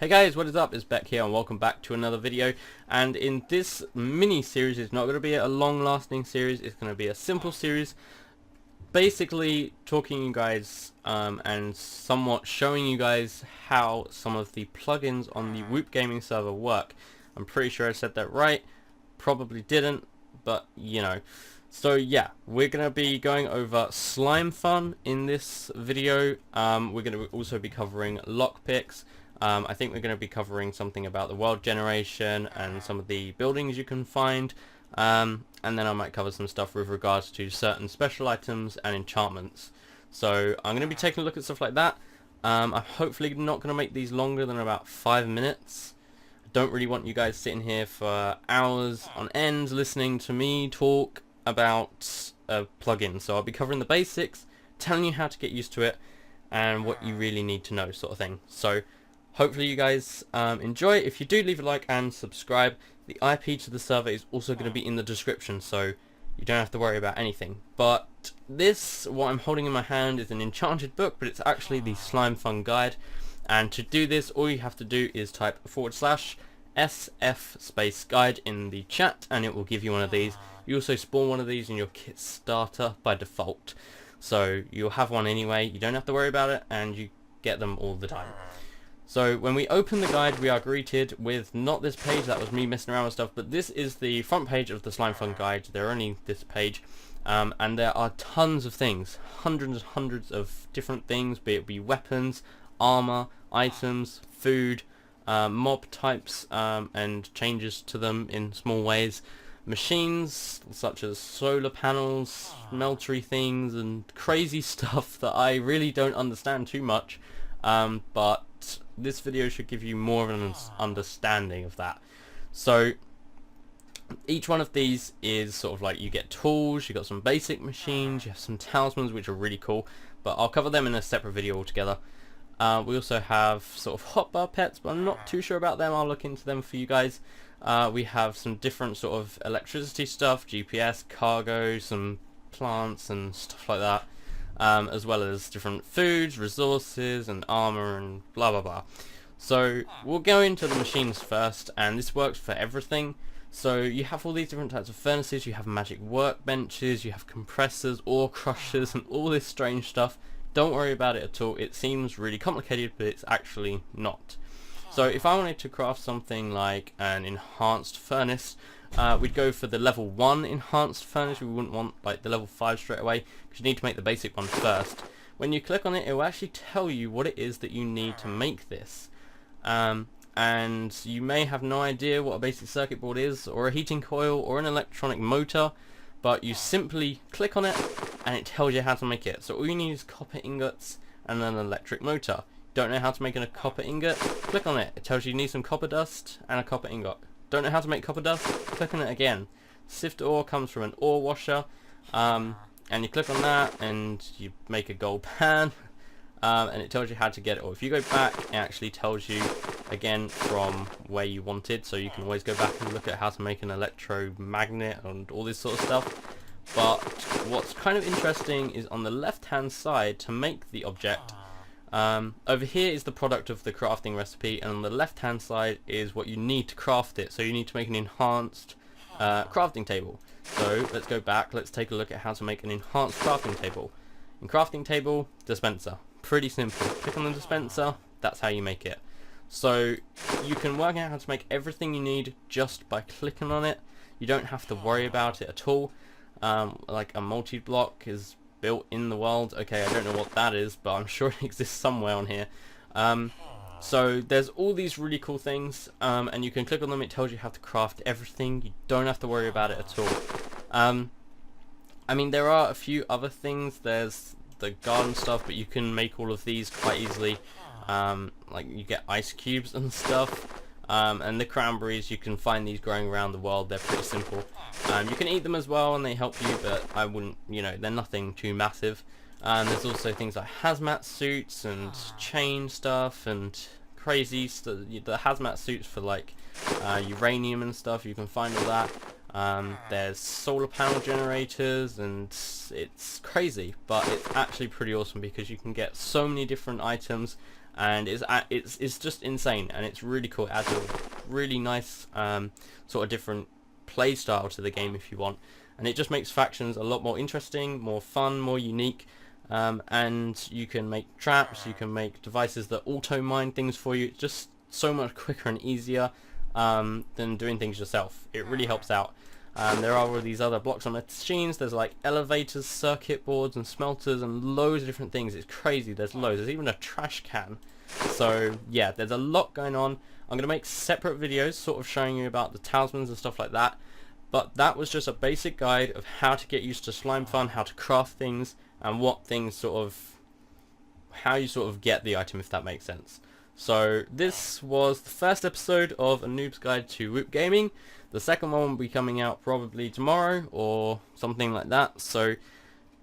Hey guys, what is up? It's Beck here and welcome back to another video. And in this mini series, it's not going to be a long lasting series, it's going to be a simple series, basically talking you guys and somewhat showing you guys how some of the plugins on the WoopGaming server work. I'm pretty sure I said that right, probably didn't, but you know. So yeah, we're going to be going over Slimefun in this video. We're going to also be covering lockpicks. I think we're going to be covering something about the world generation and some of the buildings you can find, and then I might cover some stuff with regards to certain special items and enchantments. So I'm going to be taking a look at stuff like that. I'm hopefully not going to make these longer than about 5 minutes. I don't really want you guys sitting here for hours on end listening to me talk about a plugin. So I'll be covering the basics, telling you how to get used to it, and what you really need to know, sort of thing. So hopefully you guys enjoy. If you do, leave a like and subscribe. The IP to the server is also going to be in the description, so you don't have to worry about anything. But this, what I'm holding in my hand, is an enchanted book, but it's actually the Slimefun guide. And to do this, all you have to do is type /SF space guide in the chat, and it will give you one of these. You also spawn one of these in your kit starter by default, so you'll have one anyway. You don't have to worry about it, and you get them all the time. So when we open the guide, we are greeted with not this page, that was me messing around with stuff, but this is the front page of the Slimefun guide. They're only this page, and there are tons of things, hundreds of different things, be it weapons, armor, items, food, mob types, and changes to them in small ways, machines such as solar panels, meltery things, and crazy stuff that I really don't understand too much, but this video should give you more of an understanding of that. So each one of these is sort of like, you get tools, you got some basic machines, you have some talismans which are really cool, but I'll cover them in a separate video altogether. We also have sort of hotbar pets, but I'm not too sure about them. I'll look into them for you guys. We have some different sort of electricity stuff, GPS, cargo, some plants and stuff like that. As well as different foods, resources, and armor, and blah blah blah. So we'll go into the machines first, and this works for everything. So you have all these different types of furnaces, you have magic workbenches, you have compressors, ore crushers, and all this strange stuff. Don't worry about it at all. It seems really complicated, but it's actually not. So if I wanted to craft something like an enhanced furnace, we'd go for the level 1 enhanced furnace. We wouldn't want like the level 5 straight away, because you need to make the basic one first. When you click on it, it will actually tell you what it is that you need to make this. And you may have no idea what a basic circuit board is, or a heating coil, or an electronic motor, but you simply click on it and it tells you how to make it. So all you need is copper ingots and an electric motor. Don't know how to make a copper ingot? Click on it. It tells you need some copper dust and a copper ingot. Don't know how to make copper dust? Click on it again. Sift ore comes from an ore washer, and you click on that and you make a gold pan, and it tells you how to get it. Or if you go back, it actually tells you again from where you wanted, so you can always go back and look at how to make an electromagnet and all this sort of stuff. But what's kind of interesting is on the left hand side, to make the object, over here is the product of the crafting recipe, and on the left hand side is what you need to craft it. So you need to make an enhanced crafting table. So let's go back, let's take a look at how to make an enhanced crafting table. In crafting table, dispenser. Pretty simple. Click on the dispenser, that's how you make it. So you can work out how to make everything you need just by clicking on it. You don't have to worry about it at all. Like a multi-block is built in the world. Okay, I don't know what that is, but I'm sure it exists somewhere on here. So there's all these really cool things, and you can click on them. It tells you how to craft everything. You don't have to worry about it at all. I mean, there are a few other things. There's the garden stuff, but you can make all of these quite easily. Like you get ice cubes and stuff. And the cranberries, you can find these growing around the world. They're pretty simple. You can eat them as well, and they help you, but I wouldn't, you know, they're nothing too massive. There's also things like hazmat suits and chain stuff and crazy stuff. The hazmat suits for like uranium and stuff, you can find all that. There's solar panel generators, and it's crazy, but it's actually pretty awesome because you can get so many different items and it's just insane, and it's really cool. It adds a really nice sort of different play style to the game if you want, and it just makes factions a lot more interesting, more fun, more unique. And you can make traps, you can make devices that auto mine things for you. It's just so much quicker and easier than doing things yourself. It really helps out. There are all these other blocks on the machines. There's like elevators, circuit boards and smelters and loads of different things. It's crazy. There's loads. There's even a trash can. So yeah, there's a lot going on. I'm going to make separate videos sort of showing you about the talismans and stuff like that. But that was just a basic guide of how to get used to Slimefun, how to craft things, and what things sort of, how you sort of get the item, if that makes sense. So this was the first episode of a Noob's Guide to WoopGaming. The second one will be coming out probably tomorrow or something like that. So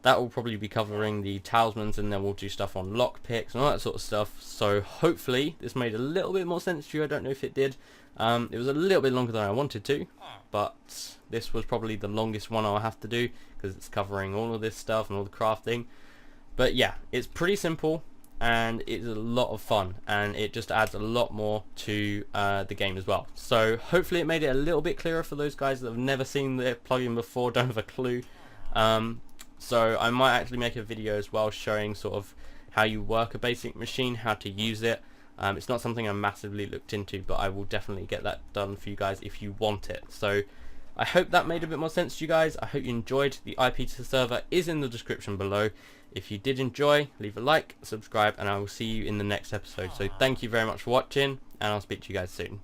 that will probably be covering the talismans, and then we'll do stuff on lockpicks and all that sort of stuff. So hopefully this made a little bit more sense to you. I don't know if it did. It was a little bit longer than I wanted to, but this was probably the longest one I'll have to do because it's covering all of this stuff and all the crafting. But yeah, it's pretty simple and it's a lot of fun, and it just adds a lot more to the game as well. So hopefully it made it a little bit clearer for those guys that have never seen the plugin before, don't have a clue. So I might actually make a video as well showing sort of how you work a basic machine, how to use it. It's not something I massively looked into, but I will definitely get that done for you guys if you want it. So I hope that made a bit more sense to you guys. I hope you enjoyed. The IP to the server is in the description below. If you did enjoy, leave a like, subscribe, and I will see you in the next episode. So thank you very much for watching, and I'll speak to you guys soon.